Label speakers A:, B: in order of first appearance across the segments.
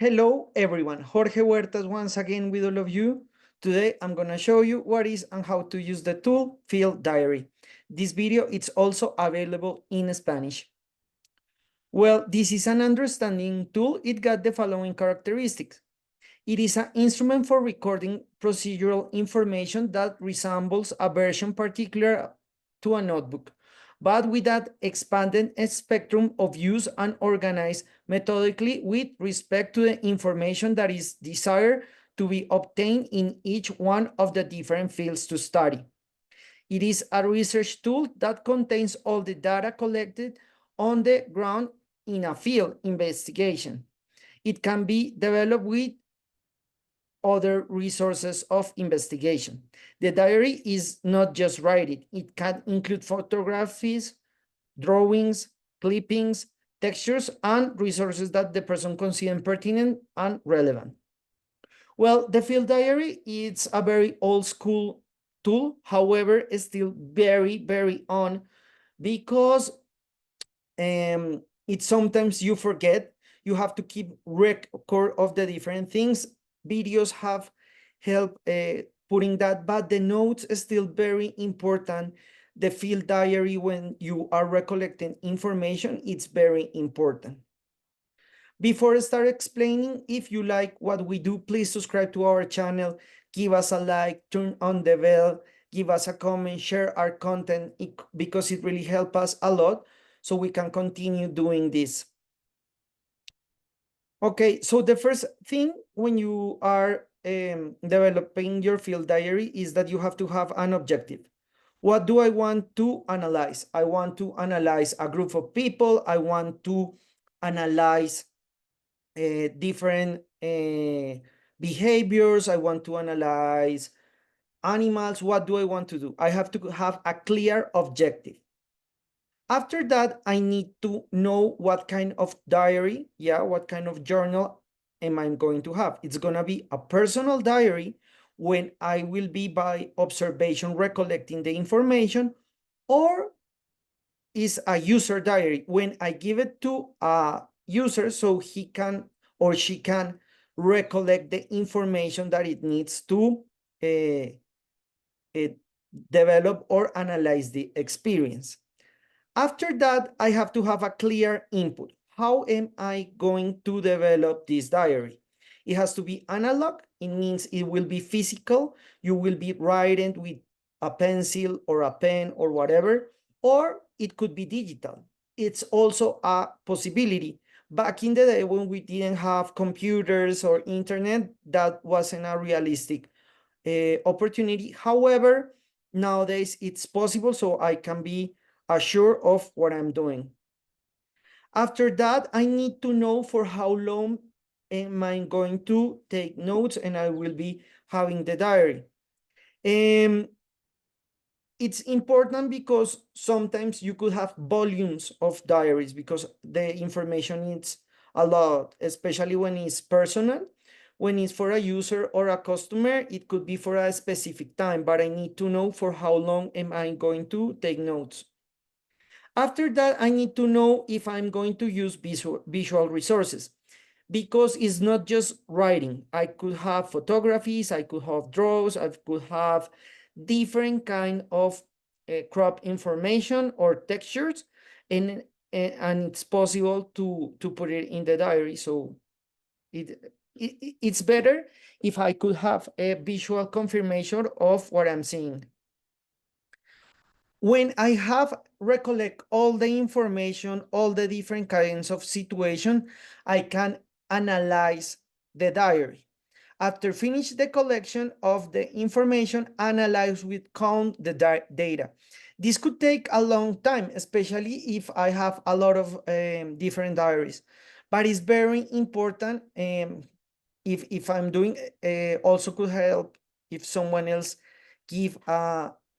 A: Hello everyone, Jorge Huertas once again with all of you. Today I'm going to show you what is and how to use the tool Field Diary. This video is also available in Spanish. Well, this is an understanding tool. It got the following characteristics. It is an instrument for recording procedural information that resembles a version particular to a notebook, but with that expanded spectrum of use and organized methodically with respect to the information that is desired to be obtained in each one of the different fields to study. It is a research tool that contains all the data collected on the ground in a field investigation. It can be developed with other resources of investigation. The diary is not just writing. It can include photographies, drawings, clippings, textures, and resources that the person considers pertinent and relevant. Well, the field diary is a very old school tool. However, it's still very on because it sometimes you forget. You have to keep record of the different things. Videos have helped putting that, but the notes is still very important. The field diary, when you are recollecting information, it's very important. Before I start explaining, if you like what we do, please subscribe to our channel, give us a like, turn on the bell, give us a comment, share our content because it really helps us a lot so we can continue doing this. Okay, so the first thing when you are developing your field diary is that you have to have an objective. What do I want to analyze? I want to analyze a group of people. I want to analyze different behaviors. I want to analyze animals. What do I want to do? I have to have a clear objective. After that, I need to know what kind of diary, what kind of journal am I going to have. It's going to be a personal diary when I will be by observation recollecting the information, or is a user diary when I give it to a user so he can or she can recollect the information that it needs to develop or analyze the experience. After that, I have to have a clear input. How am I going to develop this diary? It has to be analog. It means it will be physical. You will be writing with a pencil or a pen or whatever, or it could be digital. It's also a possibility. Back in the day when we didn't have computers or internet, that wasn't a realistic opportunity. However, nowadays it's possible, so I can be assured of what I'm doing. After that, I need to know for how long am I going to take notes and I will be having the diary. It's important because sometimes you could have volumes of diaries because the information is a lot, especially when it's personal. When it's for a user or a customer, it could be for a specific time, but I need to know for how long am I going to take notes. After that, I need to know if I'm going to use visual resources because it's not just writing. I could have photographies, I could have drawings, I could have different kind of crop information or textures, and it's possible to put it in the diary. So it's better if I could have a visual confirmation of what I'm seeing. When I have recollect all the information, all the different kinds of situation, I can analyze the diary. After finish the collection of the information, analyze with count the data. This could take a long time, especially if I have a lot of different diaries, but it's very important. If I'm doing, also could help if someone else give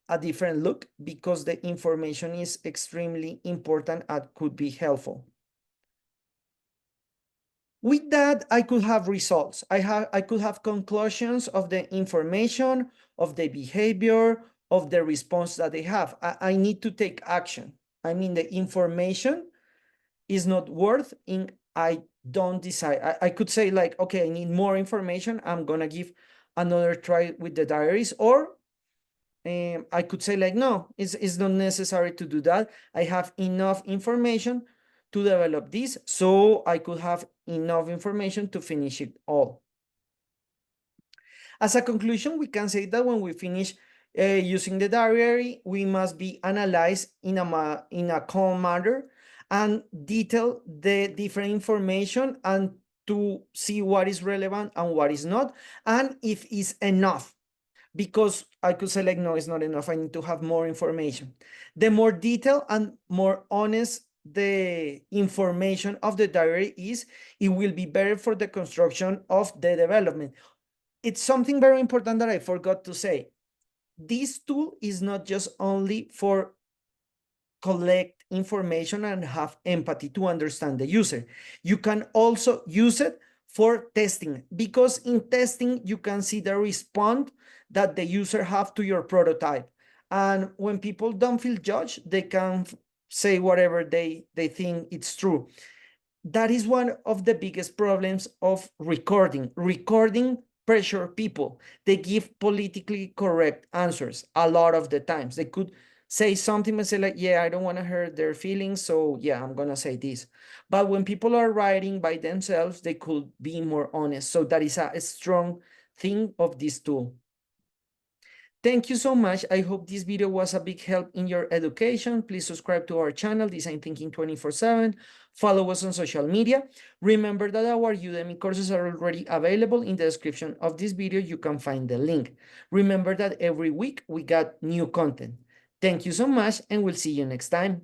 A: a different look because the information is extremely important and could be helpful. With that, I could have results. I could have conclusions of the information, of the behavior, of the response that they have. I need to take action. I mean, the information is not worth in I don't decide. I could say like, okay, I need more information. I'm gonna give another try with the diaries, or I could say like, no, it's not necessary to do that. I have enough information to develop this, so I could have enough information to finish it all. As a conclusion, we can say that when we finish using the diary, we must be analyzed in a calm manner and detail the different information and to see what is relevant and what is not, and if it's enough. Because I could say like, no, it's not enough. I need to have more information. The more detailed and more honest the information of the diary is, it will be better for the construction of the development. It's something very important that I forgot to say. This tool is not just only for collect information and have empathy to understand the user. You can also use it for testing, because in testing you can see the response that the user have to your prototype. And when people don't feel judged, they can say whatever they think it's true. That is one of the biggest problems of recording. Recording pressure people. They give politically correct answers a lot of the times. They could say something and say like, yeah, I don't want to hurt their feelings, so yeah, I'm gonna say this. But when people are writing by themselves, they could be more honest. So that is a strong thing of this tool. Thank you so much. I hope this video was a big help in your education. Please subscribe to our channel, Design Thinking 24/7. Follow us on social media. Remember that our Udemy courses are already available. In the description of this video, you can find the link. Remember that every week we got new content. Thank you so much, and we'll see you next time.